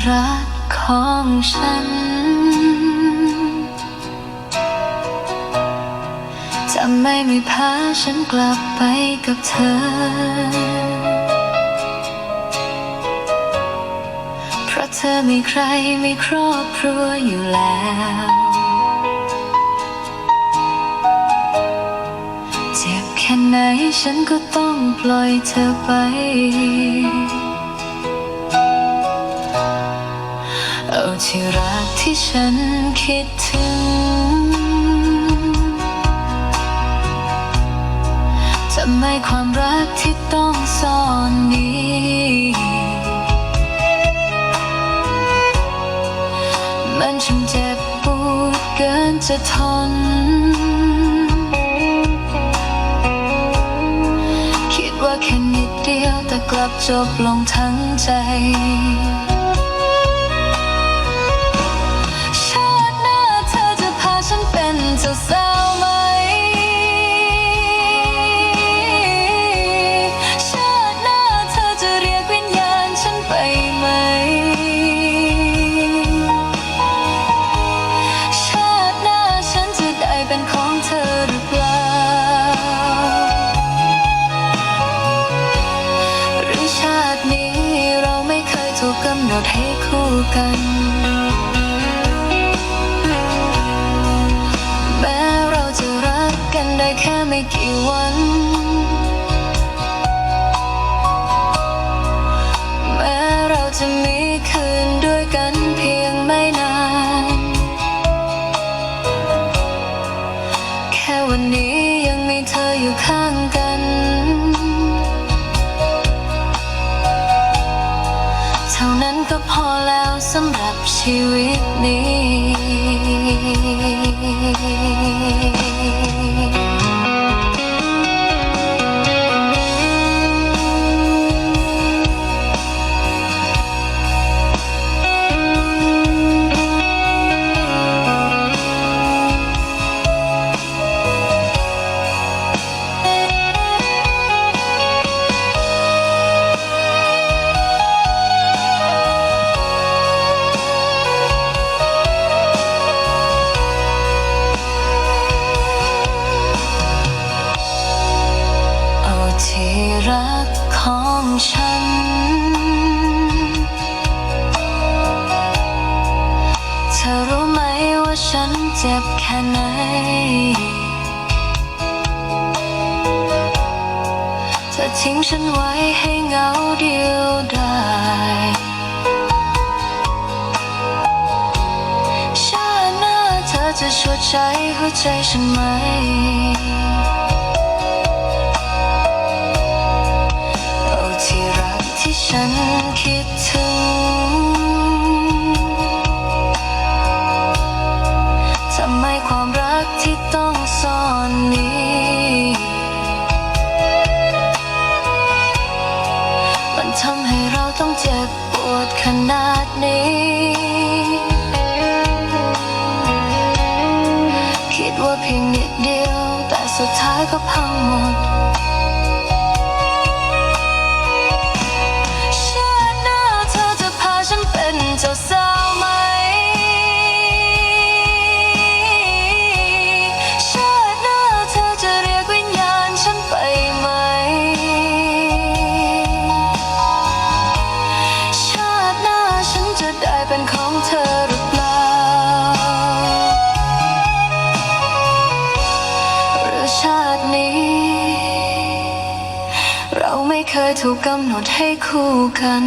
รักของฉันจะไม่พาฉันกลับไปกับเธอเพราะเธอมีใครมีครอบครัวอยู่แล้วเจ็บแค่ไหนฉันก็ต้องปล่อยเธอไปเอาที่รักที่ฉันคิดถึงทำไมความรักที่ต้องซ่อนนี้มันช่างเจ็บปวดเกินจะทนคิดว่าแค่นิดเดียวแต่กลับจบลงทั้งใจชาติหน้าเธอจะพาฉันเป็นเจ้าสาวไหมชาติหน้าเธอจะเรียกวิญญาณฉันไปไหมชาติหน้าฉันจะได้เป็นของเธอหรือเปล่าหรือชาตินี้เราไม่เคยถูกกำหนดให้คู่กันแม้เราจะรักกันได้แค่ไม่กี่วันแม้เราจะมีคืนด้วยกันเพียงไม่นานแค่วันนี้ยังมีเธออยู่ข้างกันเท่านั้นก็พอแล้วสำหรับชีวิตนี้ที่รักของฉันเธอรู้ไหมว่าฉันเจ็บแค่ไหนเธอทิ้งฉันไว้ให้เหงาเดียวดายชาติหน้าเธอจะชดใช้หัวใจฉันไหมที่ฉันคิดถึงทำไมความรักที่ต้องซ่อนนี้มันทำให้เราต้องเจ็บปวดขนาดนี้คิดว่าเพียงนิดเดียวแต่สุดท้ายก็พังหมดเป็นเจ้าสาวไหมชาติหน้าเธอจะเรียกวิญญาณฉันไปไหมชาติหน้าฉันจะได้เป็นของเธอหรือเปล่าหรือชาตินี้เราไม่เคยถูกกำหนดให้คู่กัน